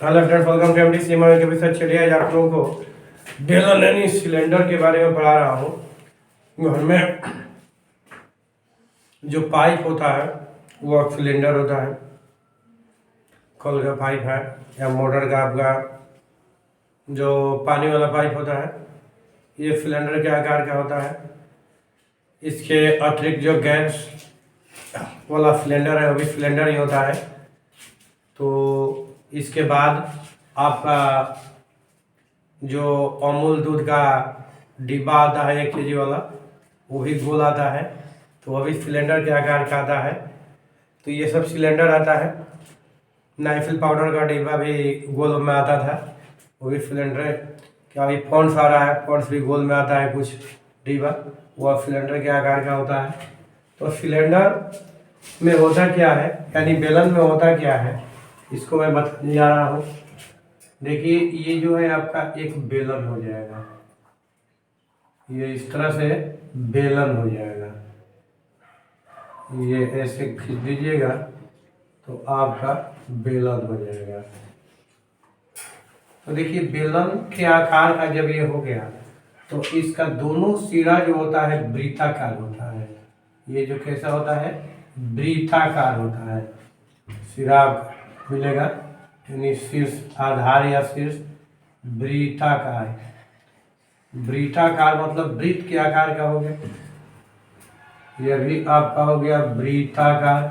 Hello friends, welcome to MT Seema के विषय। चलिए आज आप लोगों को बेलन यानी सिलेंडर के बारे में पढ़ा रहा हूँ। घर में जो पाइप होता है वो सिलेंडर होता है। कल का पाइप है या मोटर का आपका जो पानी वाला पाइप होता है, ये सिलेंडर के आकार का होता है। इसके अतिरिक्त जो गैस वाला सिलेंडर है वो भी सिलेंडर ही होता है। तो इसके बाद आपका जो अमूल दूध का डिब्बा आता है 1 kg वाला, वो भी गोल आता है, तो वह भी सिलेंडर के आकार का आता है। तो ये सब सिलेंडर आता है। नाइफिल पाउडर का डिब्बा भी गोल में आता था, वो भी सिलेंडर। क्या अभी पॉन्ड्स आ रहा है, पॉन्ड्स भी गोल में आता है कुछ डिब्बा, वह सिलेंडर के आकार का होता है। तो सिलेंडर में होता क्या है, यानी बेलन में होता क्या है, इसको मैं बताने जा रहा हूँ। देखिए, ये जो है आपका एक बेलन हो जाएगा, ये इस तरह से बेलन हो जाएगा। ये ऐसे खींच दीजिएगा तो आपका बेलन हो जाएगा। तो देखिए, बेलन के आकार का जब ये हो गया तो इसका दोनों सिरा जो होता है वृत्ताकार होता है। ये जो कैसा होता है, वृत्ताकार होता है। सिरा मिलेगा यानी शीर्ष, आधार या शीर्ष वृत्ताकार। वृत्ताकार मतलब वृत्त के आकार का हो गया। यह भी आपका हो गया वृत्ताकार।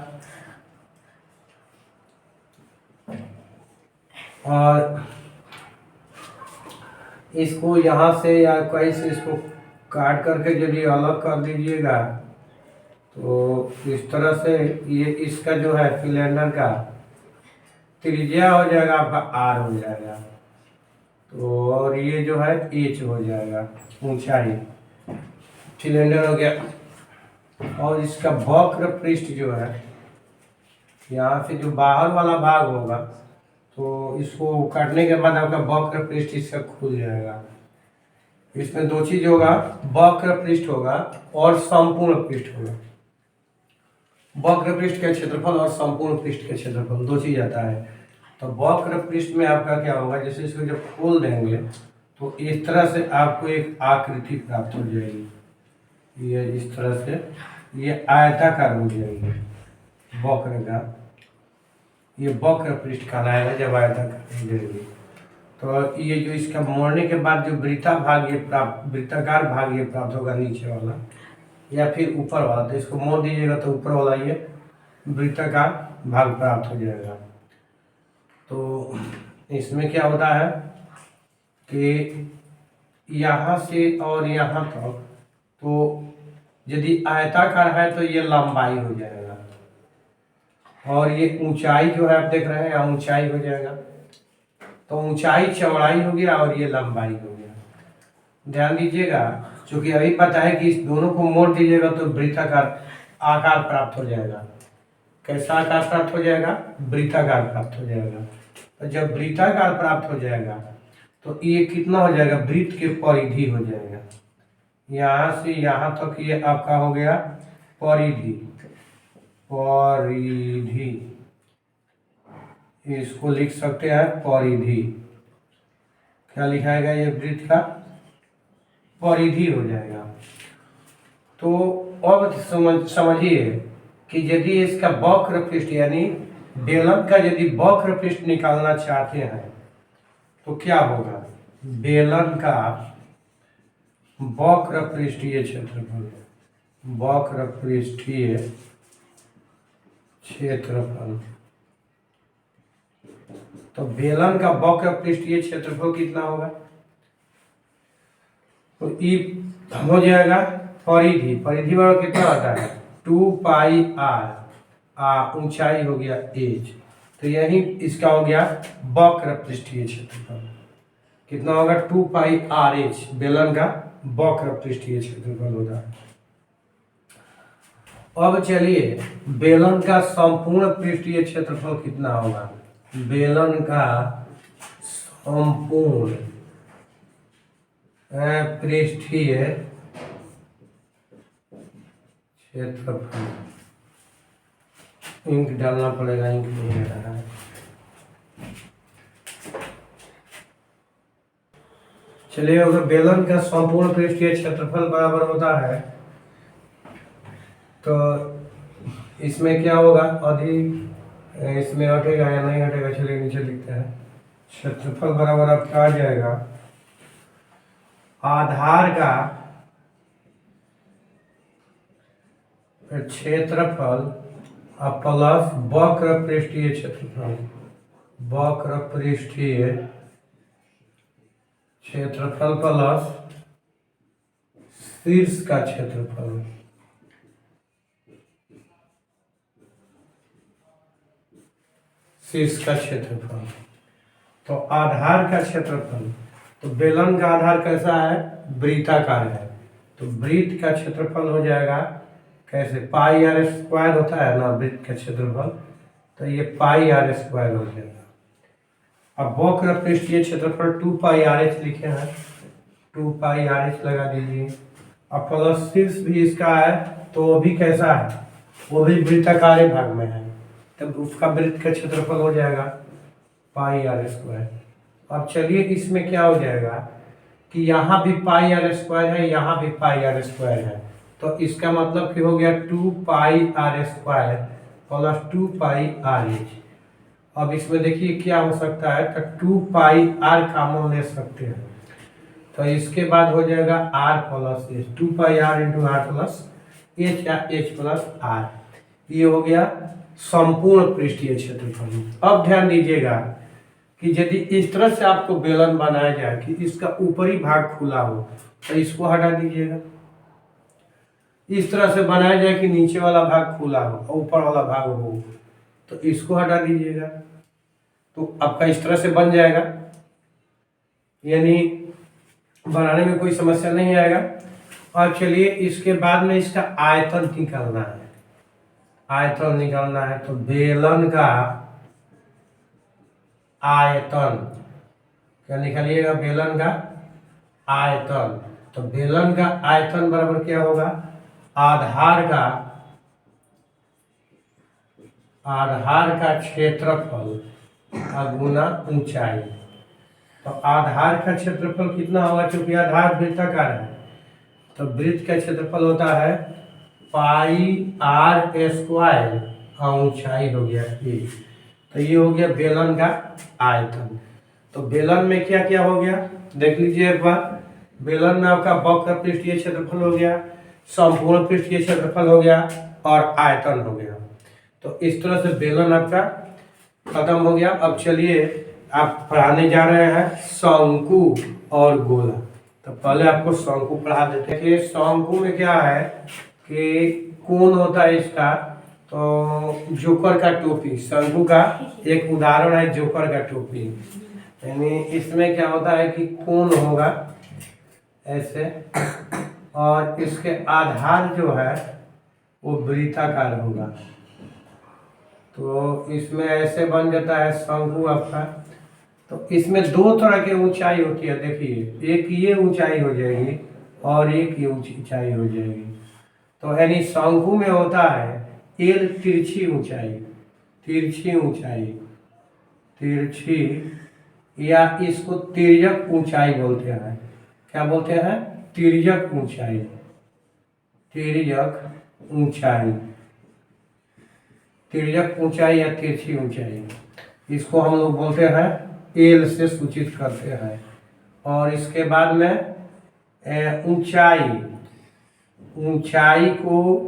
और इसको यहाँ से या कहीं से इसको काट करके यदि अलग कर दीजिएगा तो इस तरह से ये इसका जो है सिलेंडर का त्रिज्या हो जाएगा आपका आर हो जाएगा। तो और ये जो है एच हो जाएगा, ऊंचाई। सिलेंडर हो गया। और इसका वक्र पृष्ठ जो है, यहाँ से जो बाहर वाला भाग होगा तो इसको काटने के बाद आपका वक्र पृष्ठ इसका खुल जाएगा। इसमें दो चीज होगा, वक्र पृष्ठ होगा और संपूर्ण पृष्ठ होगा। वक्र पृष्ठ का क्षेत्रफल और संपूर्ण पृष्ठ का क्षेत्रफल, दो चीज आता है। तो वक्र पृष्ठ में आपका क्या होगा, जैसे इसको जब खोल देंगे तो इस तरह से आपको एक आकृति प्राप्त हो जाएगी। ये इस तरह से ये आयताकार हो जाएगी वक्र का। ये वक्र पृष्ठ कहलाएगा जब आयताकार हो जाएगी। तो ये जो इसका मोड़ने के बाद जो वृत्ताकार भाग ये प्राप्त होगा, नीचे वाला या फिर ऊपर वाला। तो इसको मोड़ दीजिएगा तो ऊपर वाला ये वृत्ताकार भाग प्राप्त हो जाएगा। तो इसमें क्या होता है कि यहाँ से और यहाँ तक तो यदि आयताकार है तो ये लंबाई हो जाएगा, और ये ऊंचाई जो है आप देख रहे हैं यहाँ ऊंचाई हो जाएगा। तो ऊंचाई चौड़ाई हो गया और ये लंबाई हो गया। ध्यान दीजिएगा, क्योंकि अभी पता है कि इस दोनों को मोड़ दीजिएगा तो वृत्ताकार आकार प्राप्त हो जाएगा। कैसा आकार प्राप्त हो जाएगा, वृत्ताकार प्राप्त हो जाएगा। तो जब वृत्ताकार प्राप्त हो जाएगा तो ये कितना हो जाएगा, वृत्त के परिधि हो जाएगा। यहाँ से यहाँ तक ये आपका हो गया परिधि। परिधि इसको लिख सकते हैं परिधि। क्या लिखाएगा, ये वृत्त का परिधि हो जाएगा। तो अब समझिए कि यदि इसका वक्र पृष्ठ यानी बेलन का यदि वक्र पृष्ठ निकालना चाहते हैं तो क्या होगा, बेलन का वक्र पृष्ठीय क्षेत्रफल, वक्र पृष्ठीय क्षेत्रफल। तो बेलन का वक्र पृष्ठीय क्षेत्रफल कितना होगा, तो ई हो जाएगा परिधि। परिधि वाला कितना आता है 2πr, ऊंचाई हो गया एच। तो यही इसका हो गया वक्र पृष्ठीय क्षेत्रफल। कितना होगा 2πrh, बेलन का वक्र पृष्ठीय क्षेत्रफल होता है। अब चलिए, बेलन का संपूर्ण पृष्ठीय क्षेत्रफल कितना होगा। बेलन का संपूर्ण पृष्ठीय क्षेत्रफल, इंक डालना पड़ेगा, इंक नहीं आ रहा है। चलिए, अगर बेलन का संपूर्ण पृष्ठीय क्षेत्रफल बराबर होता है तो इसमें क्या होगा, अधिक इसमें हटेगा या नहीं हटेगा, चलिए नीचे लिखते हैं। क्षेत्रफल बराबर आपका आ जाएगा आधार का क्षेत्रफल प्लस वक्र पृष्ठीय क्षेत्रफल, वक्र पृष्ठीय क्षेत्रफल प्लस शीर्ष का क्षेत्रफल। शीर्ष का क्षेत्रफल तो आधार का क्षेत्रफल, तो बेलन का आधार कैसा है, वृत्ताकार है, तो वृत्त का क्षेत्रफल हो जाएगा कैसे, पाई आर स्क्वायर होता है ना वृत्त का क्षेत्रफल, तो ये पाई आर स्क्वायर हो जाएगा। अब वक्र पृष्ठीय क्षेत्रफल 2 पाई आर एच लिखे हैं, 2 पाई आर एच लगा दीजिए। अब प्लस शीर्ष भी इसका है, तो वो भी कैसा है, वो भी वृत्ताकार भाग में है, तब उसका वृत्त का क्षेत्रफल हो जाएगा पाई आर स्क्वायर। अब चलिए इसमें क्या हो जाएगा कि यहाँ भी पाई आर स्क्वायर है, यहाँ भी पाई आर स्क्वायर है, तो इसका मतलब कि हो गया 2 pi r square plus 2 pi r h. अब इसमें देखिए क्या हो सकता है, तो 2 पाई आर कॉमन ले सकते हैं, तो इसके बाद हो जाएगा R plus H, 2 pi R into R plus H या एच प्लस आर। ये हो गया संपूर्ण पृष्ठीय क्षेत्रफल। अब ध्यान दीजिएगा कि यदि इस तरह से आपको बेलन बनाया जाए कि इसका ऊपरी भाग खुला हो, तो इसको हटा दीजिएगा। इस तरह से बनाया जाए कि नीचे वाला भाग खुला हो और ऊपर वाला भाग हो, तो इसको हटा दीजिएगा, तो आपका इस तरह से बन जाएगा, यानी बनाने में कोई समस्या नहीं आएगा। और चलिए इसके बाद में इसका आयतन निकालना है, आयतन निकालना है, तो बेलन का आयतन क्या निकालिएगा, बेलन का आयतन, तो बेलन का आयतन बराबर क्या होगा, आधार का क्षेत्रफल गुना ऊंचाई। तो आधार का क्षेत्रफल कितना होगा, क्योंकि आधार वृत्ताकार है, तो वृत्त का क्षेत्रफल होता है पाई आर स्क्वायर और ऊंचाई हो गया ए। तो ये हो गया बेलन का आयतन। तो बेलन में क्या क्या हो गया देख लीजिए एक बार, बेलन में आपका वक्र पृष्ठीय क्षेत्रफल हो गया, संपूर्ण पृष्ठीय क्षेत्रफल हो गया और आयतन हो गया। तो इस तरह से बेलन आपका खत्म हो गया। अब चलिए आप पढ़ाने जा रहे हैं शंकु और गोला। तो पहले आपको शंकु पढ़ा देते हैं। शंकु में क्या है कि कोण होता है इसका, तो जोकर का टोपी, शंकु का एक उदाहरण है जोकर का टोपी। यानी इसमें क्या होता है कि कोण होगा ऐसे, और इसके आधार जो है वो वृत्ताकार होगा, तो इसमें ऐसे बन जाता है शंकु आपका। तो इसमें दो तरह की ऊंचाई होती है, देखिए एक ये ऊंचाई हो जाएगी और एक ये ऊंचाई हो जाएगी। तो यानी शंकु में होता है एल तिरछी ऊंचाई, तिरछी ऊंचाई, तिरछी, या इसको तिर्यक ऊंचाई बोलते हैं। क्या बोलते हैं, तिर्यक ऊंचाई, तिर्यक ऊंचाई, तिर्यक ऊंचाई या तिरछी ऊंचाई, इसको हम लोग बोलते हैं एल से सूचित करते हैं। और इसके बाद में ऊंचाई, ऊंचाई को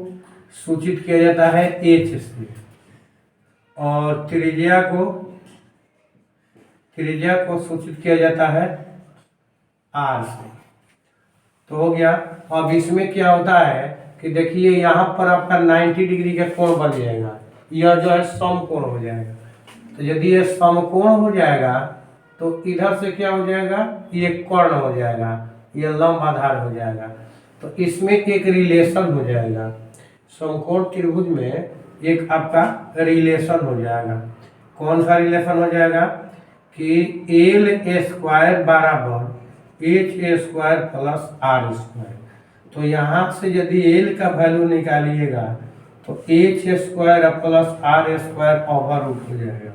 सूचित किया जाता है एच से, और त्रिज्या को सूचित किया जाता है आर से। तो हो गया। अब इसमें क्या होता है कि देखिए यहाँ पर आपका 90 डिग्री का कोण बन जाएगा, यह जो है समकोण हो जाएगा। तो यदि ये समकोण हो जाएगा तो इधर से क्या हो जाएगा, ये कर्ण हो जाएगा, ये लंब आधार हो जाएगा। तो इसमें एक रिलेशन हो जाएगा, समकोण त्रिभुज में एक आपका रिलेशन हो जाएगा। कौन सा रिलेशन हो जाएगा कि एल स्क्वायर बराबर H square plus R square. तो यहाँ से यदि एल का वैल्यू निकालिएगा तो H square plus R square over root हो जाएगा।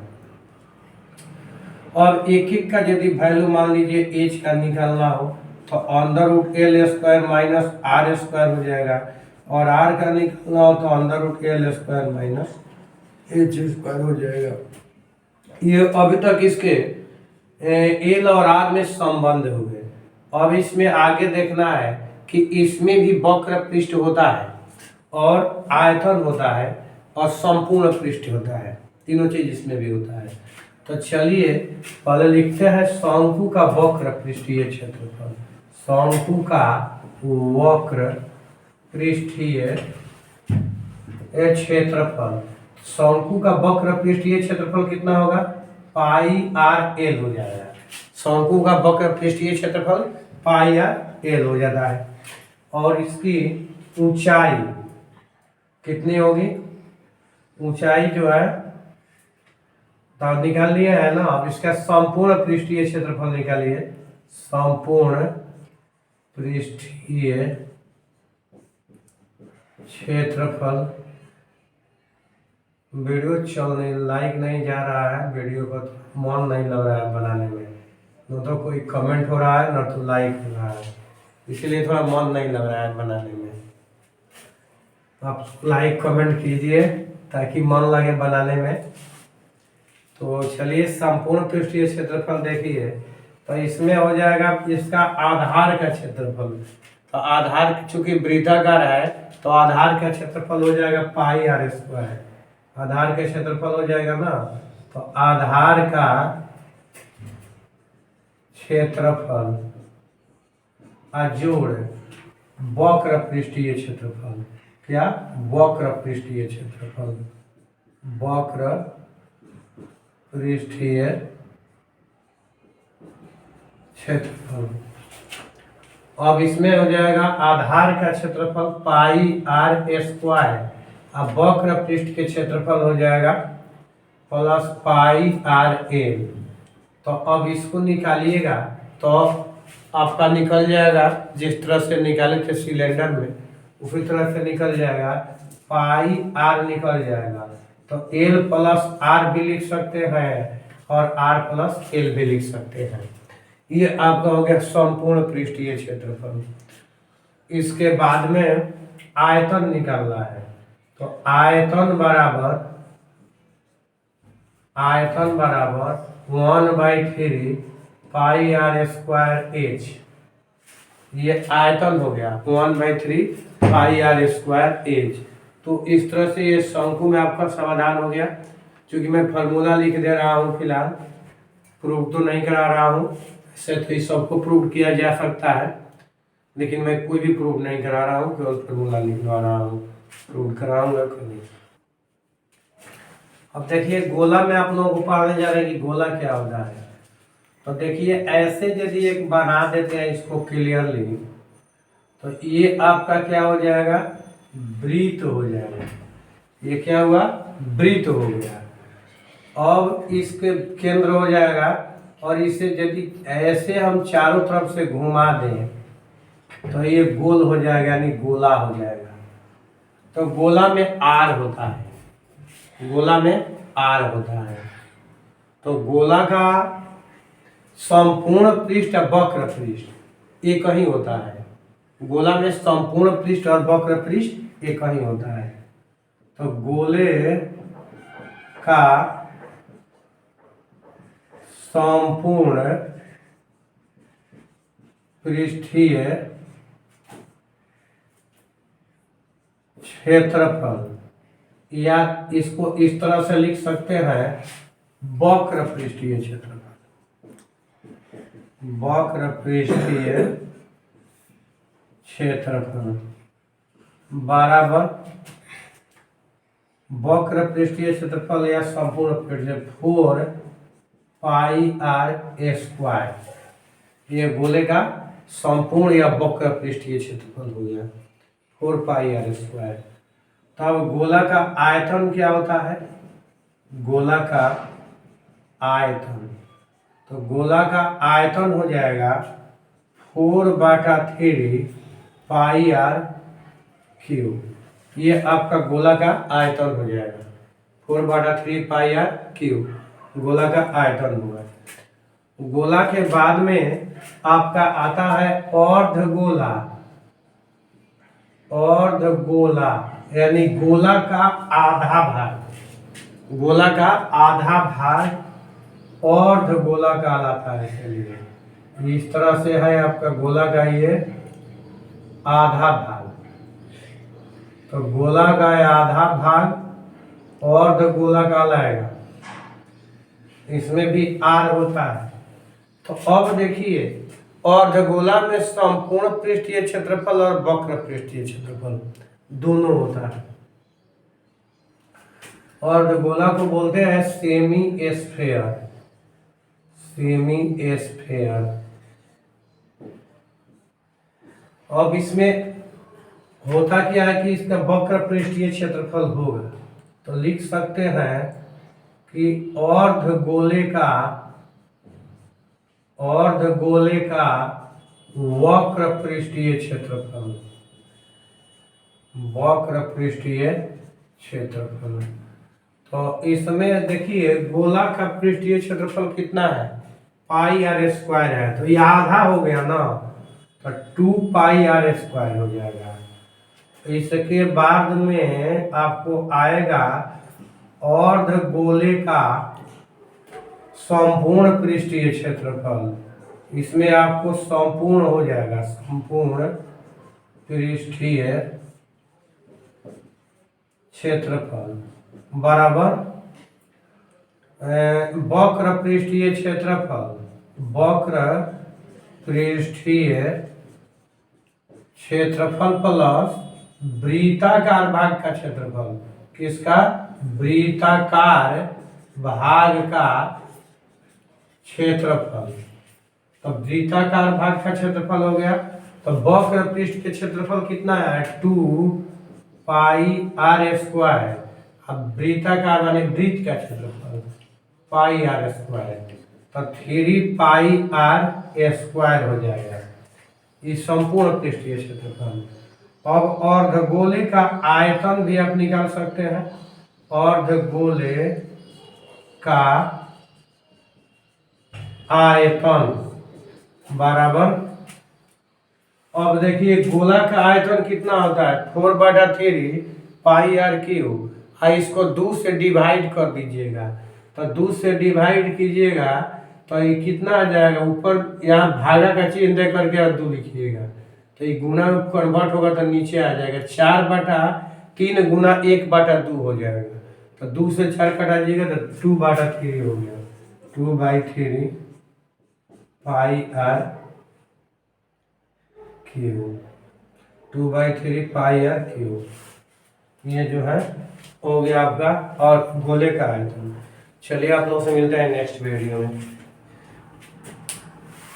और एक एक का यदि वैल्यू मान लीजिए एच का निकालना हो तो under root L square minus R square हो जाएगा, और आर का निकालना हो तो under root L square minus H square हो जाएगा। ये अभी तक इसके एल और आर में संबंध हुए। अब इसमें आगे देखना है कि इसमें भी वक्र पृष्ठ होता है और आयतन होता है और संपूर्ण पृष्ठ होता है, तीनों चीज इसमें भी होता है। तो चलिए पहले लिखते हैं शंकु का वक्र पृष्ठीय क्षेत्रफल। शंकु का वक्र पृष्ठीय क्षेत्रफल, शंकु का वक्र पृष्ठीय क्षेत्रफल कितना होगा? पाई आर एल हो जाएगा। शंकु का वक्र पृष्ठीय क्षेत्रफल पाई आर एल हो जाता है। और इसकी ऊंचाई कितनी होगी? ऊंचाई जो है तो निकाल लिया है ना। अब इसका संपूर्ण पृष्ठीय क्षेत्रफल निकालिए। संपूर्ण पृष्ठीय क्षेत्रफल, वीडियो चल नहीं, लाइक नहीं जा रहा है, वीडियो को मन नहीं लग रहा है बनाने में, न तो कोई कमेंट हो रहा है न तो लाइक हो रहा है, इसलिए थोड़ा मन नहीं लग रहा है बनाने में। आप लाइक कमेंट कीजिए ताकि मन लगे बनाने में। तो चलिए संपूर्ण पृष्ठीय क्षेत्रफल देखिए, तो इसमें हो जाएगा इसका आधार का क्षेत्रफल। तो आधार चूंकि वृत्ताकार है तो आधार का क्षेत्रफल हो जाएगा पाई आर स्क्वायर। आधार का क्षेत्रफल हो जाएगा ना, तो आधार का क्षेत्रफल जोड़ वक्र पृष्ठीय क्षेत्रफल। क्या? वक्र पृष्ठीय क्षेत्रफल, वक्र पृष्ठीय क्षेत्रफल। अब इसमें हो जाएगा आधार का क्षेत्रफल पाई आर स्क्वायर, अब वक्र पृष्ठ के क्षेत्रफल हो जाएगा प्लस पाई आर एल। तो अब इसको निकालिएगा तो आपका निकल जाएगा, जिस तरह से निकाले थे सिलेंडर में उसी तरह से निकल जाएगा, पाई आर निकल जाएगा। तो एल प्लस आर भी लिख सकते हैं और आर प्लस एल भी लिख सकते हैं। ये आपका हो गया संपूर्ण पृष्ठीय क्षेत्रफल। इसके बाद में आयतन निकालना है, तो आयतन बराबर 1/3 पाई आर स्क्वायर एच। ये आयतन हो गया 1/3 पाई आर स्क्वायर एच। तो इस तरह से ये शंकु में आपका समाधान हो गया। क्योंकि मैं फार्मूला लिख दे रहा हूँ, फिलहाल प्रूव तो नहीं करा रहा हूँ, इससे तो ये सबको प्रूव किया जा सकता है, लेकिन मैं कोई भी प्रूव नहीं करा रहा हूँ, केवल फार्मूला लिखवा रहा हूँ, प्रूव कराऊंगा कभी। अब देखिए गोला में आप लोगों को पढ़ने जा रहे हैं कि गोला क्या होता है। तो देखिए ऐसे यदि एक बना देते हैं इसको क्लियरली, तो ये आपका क्या हो जाएगा? वृत्त हो जाएगा। ये क्या हुआ? वृत्त हो गया। अब इसके केंद्र हो जाएगा, और इसे यदि ऐसे हम चारों तरफ से घुमा दें तो ये गोल हो जाएगा, यानी गोला हो जाएगा। तो गोला में आर होता है, गोला में आर होता है। तो गोला का संपूर्ण पृष्ठ और वक्र पृष्ठ एक ही होता है। गोला में संपूर्ण पृष्ठ और वक्र पृष्ठ एक ही होता है। तो गोले का संपूर्ण पृष्ठीय क्षेत्रफल, या इसको इस तरह से लिख सकते हैं वक्र पृष्ठीय क्षेत्रफल। वक्र पृष्ठीय क्षेत्रफल बराबर वक्र पृष्ठीय क्षेत्रफल या संपूर्ण पृष्ठीय 4 पाई आर स्क्वायर। ये गोले का संपूर्ण या वक्र पृष्ठीय क्षेत्रफल हो गया 4 पाई आर स्क्वायर। तब गोला का आयतन क्या होता है? गोला का आयतन, तो गोला का आयतन हो जाएगा 4/3 पाई आर क्यूब। ये आपका गोला का आयतन हो जाएगा 4/3 पाई आर क्यूब, गोला का आयतन होगा। गोला के बाद में आपका आता है अर्धगोला। अर्धगोला यानी गोला का आधा भाग, गोला का आधा भाग अर्धगोला कहलाता है। चलिए इस तरह से है आपका गोला का ये आधा भाग। तो गोला का आधा भाग अर्धगोला कहलाएगा, इसमें भी आर होता है। तो अब देखिए अर्धगोला में संपूर्ण पृष्ठीय क्षेत्रफल और वक्र पृष्ठीय क्षेत्रफल दोनों होता है। अर्धगोला को बोलते हैं सेमी स्फेयर। Semi sphere. अब इसमें होता क्या है कि इसका वक्र पृष्ठीय क्षेत्रफल होगा, तो लिख सकते हैं कि अर्धगोले का वक्र पृष्ठीय क्षेत्रफल, वक्र पृष्ठीय क्षेत्रफल। तो इसमें देखिए गोला का पृष्ठीय क्षेत्रफल कितना है, पाई आर स्क्वायर है, तो ये आधा हो गया ना, तो 2 पाई आर स्क्वायर हो जाएगा। इसके बाद में आपको आएगा अर्धगोले का संपूर्ण पृष्ठीय क्षेत्रफल। इसमें आपको संपूर्ण हो जाएगा, संपूर्ण पृष्ठीय क्षेत्रफल बराबर वक्र पृष्ठीय क्षेत्रफल, वक्र पृष्ठीय क्षेत्रफल प्लस वृत्ताकार भाग का क्षेत्रफल। किसका? वृत्ताकार भाग का क्षेत्रफल। तो वृत्ताकार भाग का क्षेत्रफल हो गया। तो वक्र पृष्ठ के क्षेत्रफल कितना है, 2 पाई आर स्क्वायर। अब वृत्ताकार माने वृत्त का क्षेत्रफल पाई आर स्क्वायर, तो 3 पाई आर स्क्वायर हो जाएगा। इस संपूर्ण पृष्ठीय क्षेत्रफल। अब अर्धगोले का आयतन भी आप निकाल सकते हैं। अर्धगोले का आयतन बराबर, अब देखिए गोला का आयतन कितना होता है, 4/3 पाई आर क्यूब। इसको 2 से डिवाइड कर दीजिएगा, तो 2 से डिवाइड कीजिएगा तो ये कितना आ जाएगा, ऊपर यहाँ भागा का चिन्ह दे करके और 2 लिखिएगा, तो ये गुना कन्वर्ट होगा तो नीचे आ जाएगा 4/3 गुना 1/2 हो जाएगा। तो 2 से 4 कटा दीजिएगा तो 2/3 हो गया। 2/3 pi r cube, 2/3 pi r cube. ये जो है हो गया आपका और गोले का आयतन। चलिए आप लोगों से मिलते हैं नेक्स्ट वीडियो में।